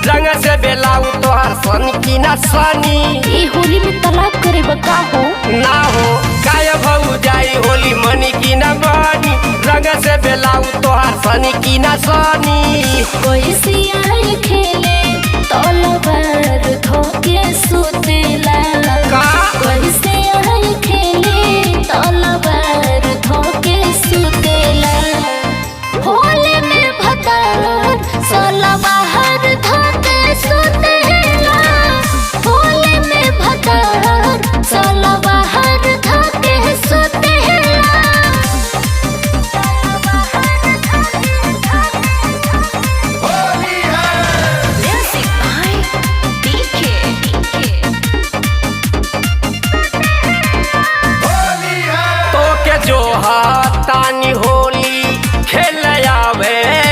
रंग से बेलाऊ तोहार सन की ना सनी। ये होली में तलाक करे बका हो ना हो गायब हो जाई होली मनी की ना बनी। रंग से बेलाऊ तोहार सन की ना सनी। कोई सिया